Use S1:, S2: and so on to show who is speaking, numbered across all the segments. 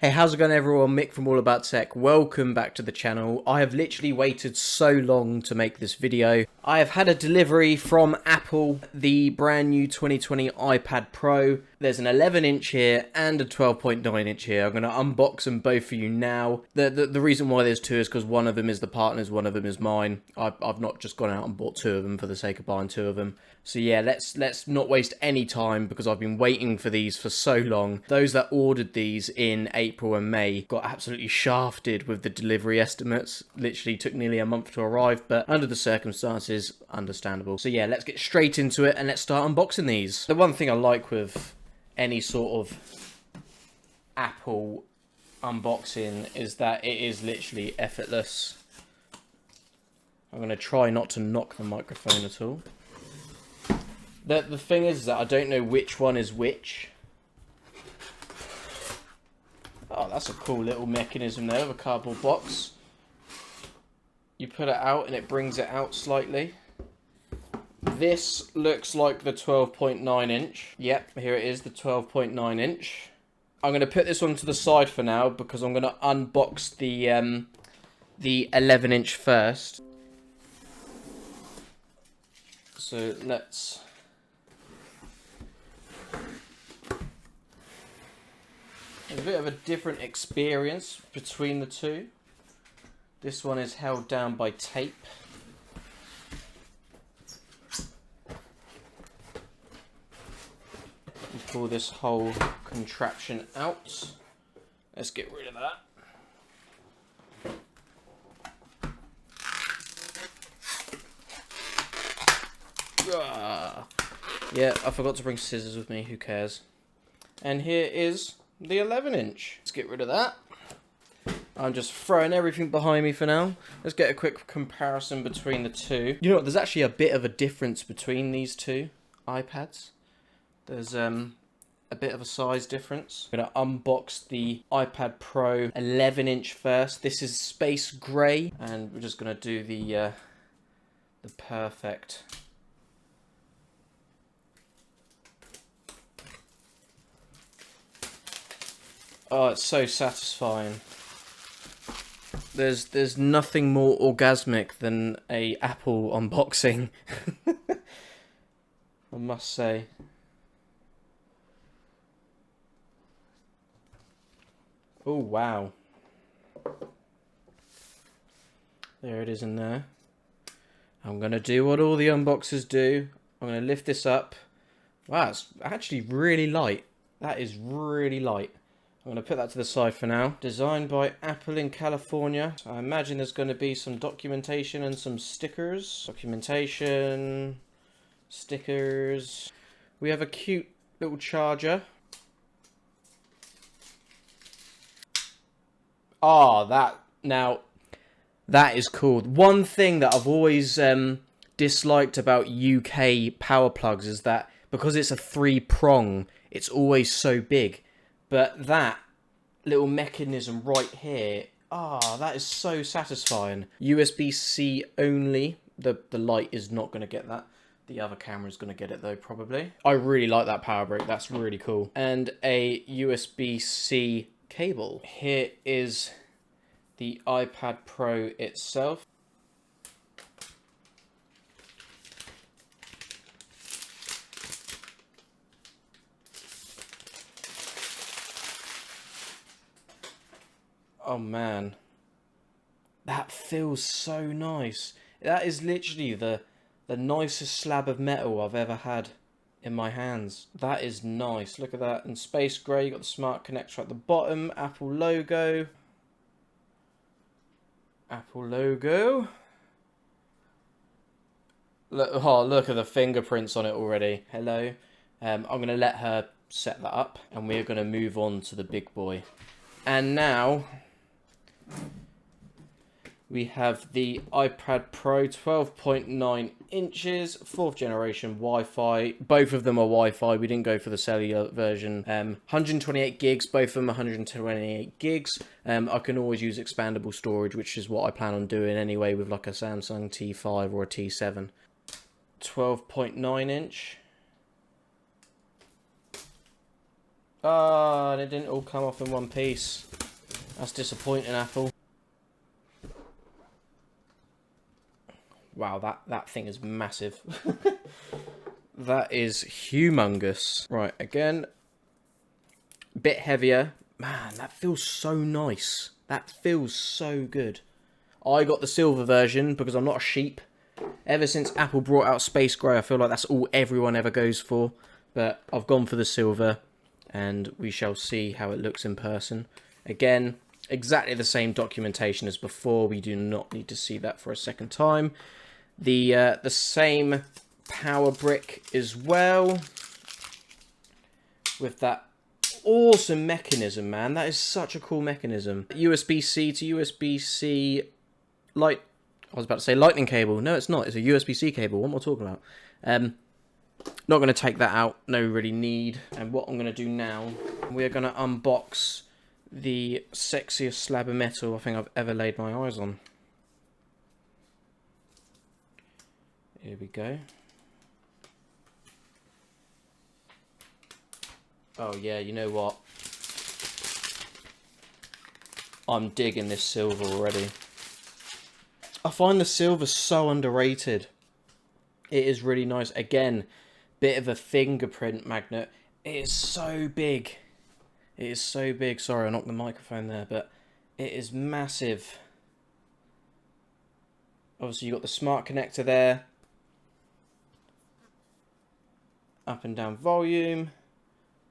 S1: Hey, how's it going everyone? Mick from All About Tech. Welcome back to the channel. I have literally waited so long to make this video. I have had a delivery from Apple, the brand new 2020 iPad Pro. There's an 11-inch here and a 12.9-inch here. I'm going to unbox them both for you now. The reason why there's two is because one of them is the partner's, one of them is mine. I've not just gone out and bought two of them for the sake of buying two of them. So yeah, let's not waste any time because I've been waiting for these for so long. Those that ordered these in April and May got absolutely shafted with the delivery estimates. Literally took nearly a month to arrive, but under the circumstances, understandable. So yeah, let's get straight into it and let's start unboxing these. The one thing I like with any sort of Apple unboxing is that it is literally effortless. I'm going to try not to knock the microphone at all. The thing is that I don't know which one is which. Oh, that's a cool little mechanism there with a cardboard box. You put it out and it brings it out slightly. This looks like the 12.9 inch. Yep, here it is, the 12.9 inch. I'm going to put this one to the side for now because I'm going to unbox the 11 inch first. So let's... There's a bit of a different experience between the two. This one is held down by tape. You pull this whole contraption out. Let's get rid of that. Yeah, I forgot to bring scissors with me, who cares? And here is the 11 inch. Let's get rid of that. I'm just throwing everything behind me for now. Let's get a quick comparison between the two. You know what, there's actually a bit of a difference between these two iPads. There's a bit of a size difference. I'm going to unbox the iPad Pro 11 inch first. This is space grey, and we're just going to do the perfect... Oh, it's so satisfying. There's nothing more orgasmic than a Apple unboxing. I must say. Oh wow. There it is in there. I'm gonna do what all the unboxers do. I'm gonna lift this up. Wow, it's actually really light. That is really light. I'm going to put that to the side for now. Designed by Apple in California. So I imagine there's going to be some documentation and some stickers. Documentation, stickers. We have a cute little charger. Ah, that is cool. One thing that I've always disliked about UK power plugs is that because it's a 3-prong, it's always so big. But that little mechanism right here, that is so satisfying. USB-C only. The light is not going to get that. The other camera is going to get it though, probably. I really like that power brick. That's really cool. And a USB-C cable. Here is the iPad Pro itself. Oh man, that feels so nice. That is literally the nicest slab of metal I've ever had in my hands. That is nice. Look at that. In space grey, you got the smart connector at the bottom. Apple logo. Apple logo. Look, oh, look at the fingerprints on it already. Hello. I'm going to let her set that up, and we're going to move on to the big boy. And now... we have the iPad Pro 12.9 inches, 4th generation Wi-Fi. Both of them are Wi-Fi. We didn't go for the cellular version. 128 gigs, both of them 128 gigs. I can always use expandable storage, which is what I plan on doing anyway with like a Samsung T5 or a T7. 12.9 inch. Ah, they didn't all come off in one piece. That's disappointing, Apple. Wow, that thing is massive. That is humongous. Right, again, a bit heavier. Man, that feels so nice. That feels so good. I got the silver version because I'm not a sheep. Ever since Apple brought out Space Grey, I feel like that's all everyone ever goes for. But I've gone for the silver, and we shall see how it looks in person. Again, exactly the same documentation as before. We do not need to see that for a second time. The same power brick as well, with that awesome mechanism, man. That is such a cool mechanism. USB-C to USB-C light. I was about to say lightning cable. No, it's not. It's a USB-C cable. What am I talking about? Not going to take that out. No really need. And what I'm going to do now, we're going to unbox the sexiest slab of metal I think I've ever laid my eyes on. Here we go. Oh yeah, you know what? I'm digging this silver already. I find the silver so underrated. It is really nice. Again, bit of a fingerprint magnet. It is so big. It is so big. Sorry, I knocked the microphone there, but it is massive. Obviously, you've got the smart connector there. Up and down volume.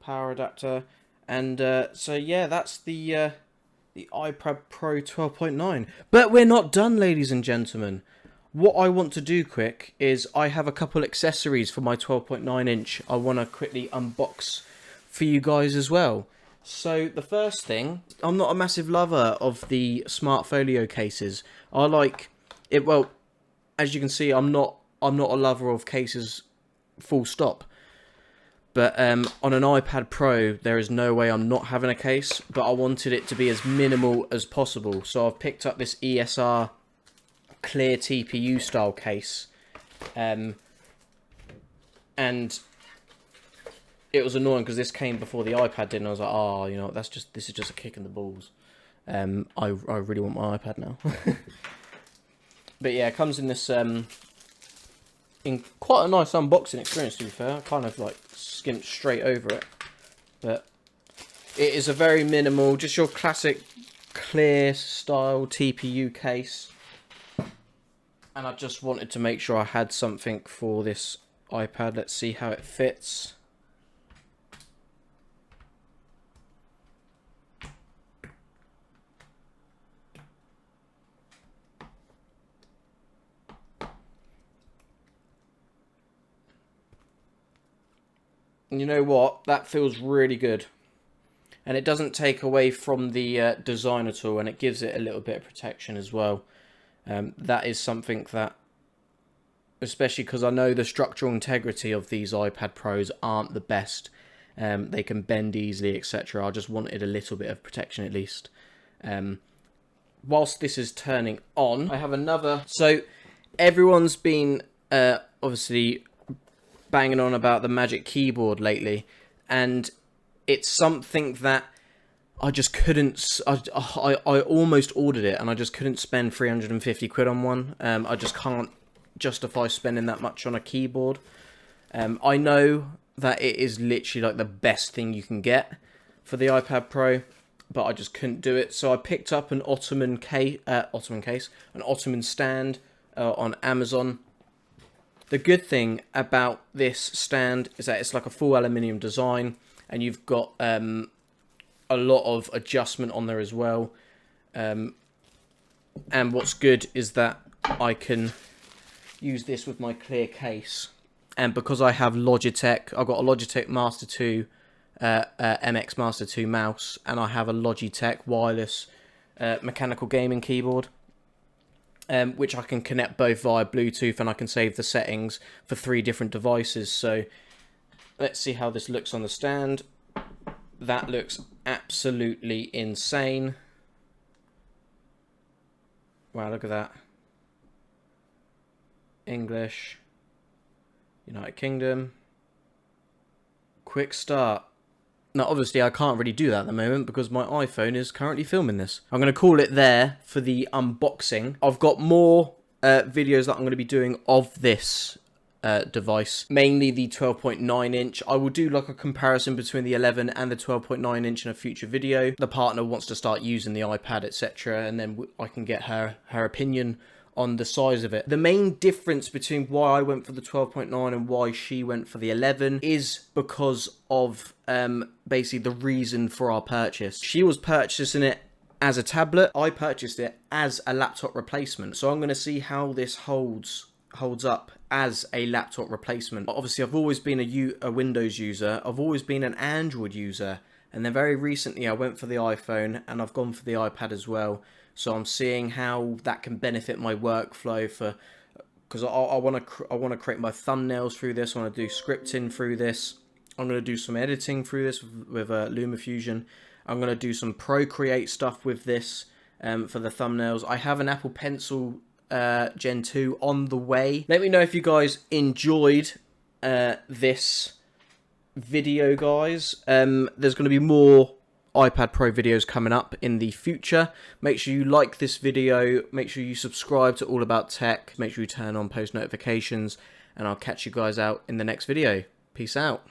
S1: Power adapter. And so, yeah, that's the iPad Pro 12.9. But we're not done, ladies and gentlemen. What I want to do quick is I have a couple accessories for my 12.9 inch I want to quickly unbox for you guys as well. So the first thing, I'm not a massive lover of the smart folio cases. I like it, well, as you can see, I'm not a lover of cases full stop. But on an iPad Pro, there is no way I'm not having a case, but I wanted it to be as minimal as possible. So I've picked up this ESR clear TPU style case. And it was annoying because this came before the iPad did, and I was like, oh, you know, this is just a kick in the balls. I really want my iPad now. But yeah, it comes in this in quite a nice unboxing experience, to be fair. I kind of like skimped straight over it, but it is a very minimal, just your classic clear style TPU case. And I just wanted to make sure I had something for this iPad. Let's see how it fits. And you know what? That feels really good. And it doesn't take away from the design at all, and it gives it a little bit of protection as well. That is something that, especially because I know the structural integrity of these iPad Pros aren't the best. They can bend easily, etc. I just wanted a little bit of protection at least. Whilst this is turning on, I have another. So everyone's been obviously banging on about the Magic Keyboard lately, and it's something that I just couldn't. I almost ordered it, and I just couldn't spend 350 quid on one. I just can't justify spending that much on a keyboard. I know that it is literally like the best thing you can get for the iPad Pro, but I just couldn't do it. So I picked up an Ottoman stand on Amazon. The good thing about this stand is that it's like a full aluminium design, and you've got a lot of adjustment on there as well. And what's good is that I can use this with my clear case. And because I have Logitech, I've got a Logitech Master 2, MX Master 2 mouse, and I have a Logitech wireless mechanical gaming keyboard. Which I can connect both via Bluetooth, and I can save the settings for 3 different devices. So let's see how this looks on the stand. That looks absolutely insane. Wow, look at that. English, United Kingdom, quick start. Now, obviously, I can't really do that at the moment because my iPhone is currently filming this. I'm going to call it there for the unboxing. I've got more videos that I'm going to be doing of this device, mainly the 12.9 inch. I will do like a comparison between the 11 and the 12.9 inch in a future video. The partner wants to start using the iPad, etc., and then I can get her opinion on the size of it. The main difference between why I went for the 12.9 and why she went for the 11 is because of basically the reason for our purchase. She was purchasing it as a tablet. I purchased it as a laptop replacement. So I'm going to see how this holds up as a laptop replacement. Obviously, I've always been a Windows user. I've always been an Android user. And then very recently I went for the iPhone and I've gone for the iPad as well. So I'm seeing how that can benefit my workflow because I want to create my thumbnails through this. I want to do scripting through this. I'm going to do some editing through this with LumaFusion. I'm going to do some Procreate stuff with this for the thumbnails. I have an Apple Pencil Gen 2 on the way. Let me know if you guys enjoyed this video, guys. There's going to be more iPad Pro videos coming up in the future. Make sure you like this video, make sure you subscribe to All About Tech, make sure you turn on post notifications, and I'll catch you guys out in the next video. Peace out.